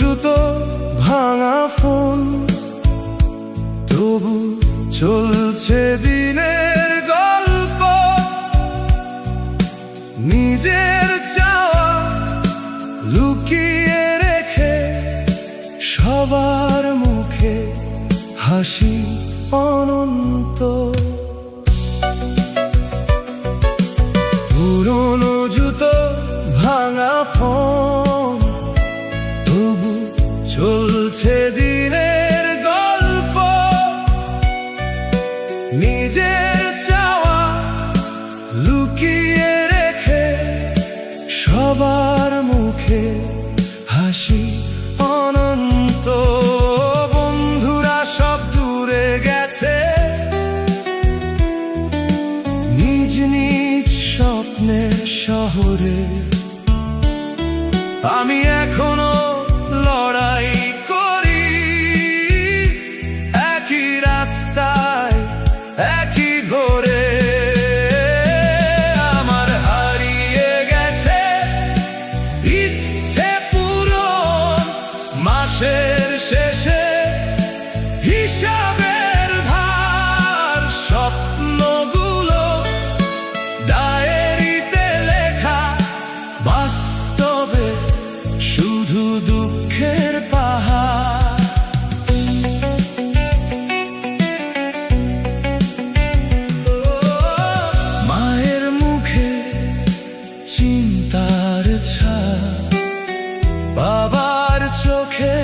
জুতো ভাঙা ফোন, তবু চলছে দিনের গল্প। নিজের চাওয়া লুকিয়ে রেখে সবার মুখে হাসি অনন্ত। পুরনো জুতো ভাঙা ফোন, তবু চলছে দিনের গল্প। নিজের চাওয়া লুকিয়ে রেখে সবার মুখে হাসি অনন্ত। বন্ধুরা সব দূরে গেছে, নিজ নিজ স্বপ্নের শহরে। আমি এখনো লড়াই করি, একই রাস্তায় একই ভোরে। আমার হারিয়ে গেছে ইচ্ছে পূরণ, মাসের শেষে হিসাবের ভার। স্বপ্নগুলো ডায়েরিতে লেখা, বাস্তবে শুধু দুঃখের পাহাড়। মায়ের মুখে চিন্তার ছাপ, বাবার চোখে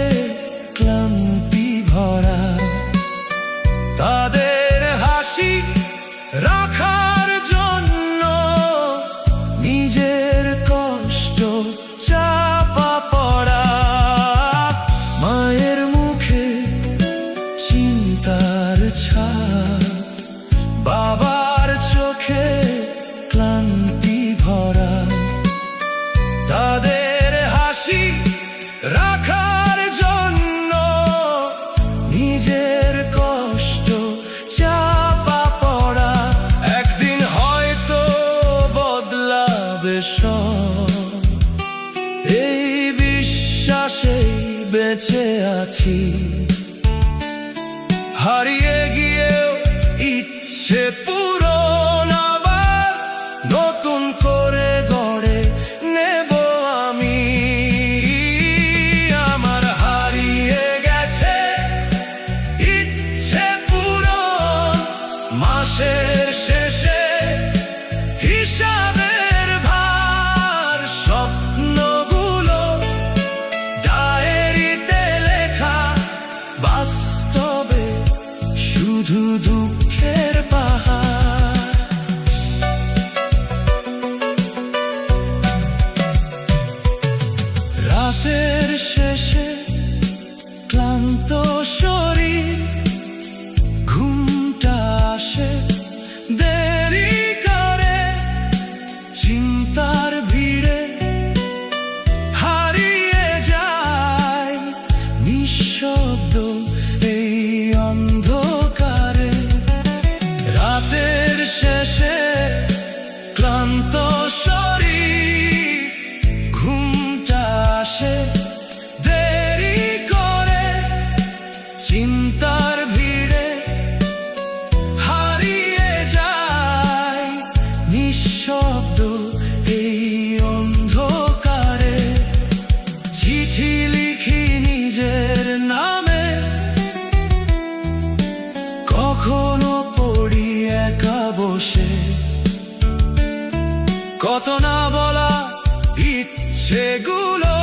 ক্লান্তি ভরা। তাদের হাসি রাখার জন্য নিজের কষ্ট চাপা পড়া। মায়ের মুখে চিন্তার ছাপ, বাবার চোখে ক্লান্তি ভরা। তাদের হাসি রাখার জন্য নিজের কষ্ট চাপা পড়া। একদিন হয়তো বদলাবে সব, এই বিশ্বাসেই বেঁচে আছি। হারিয়ে গিয়েও ইচ্ছে পূরণ, আবার নতুন করে গড়ে নেব আমি। আমার হারিয়ে গেছে ইচ্ছে পূরণ, মাসের শেষে হিসাবের ভার। স্বপ্নগুলো ডায়েরিতে লেখা, বাস্তবে শুধু দুঃখের পাহাড়। রাতের শেষে ক্লান্ত শরীর, ঘুমটা আসে দেরি করে। চিন্তার ভিড়ে হারিয়ে যায় নিঃশব্দ এই অন্ধকারে। রাতের শেষে ক্লান্ত শরীর, ঘুমটা আসে দেরি করে। চিন্তার ভিড়ে হারিয়ে যায় নিঃশব্দ এই অন্ধকারে। চিঠি লিখি নিজের নামে, কখনো পড়ি একা বসে। কত না বলা ইচ্ছেগুলো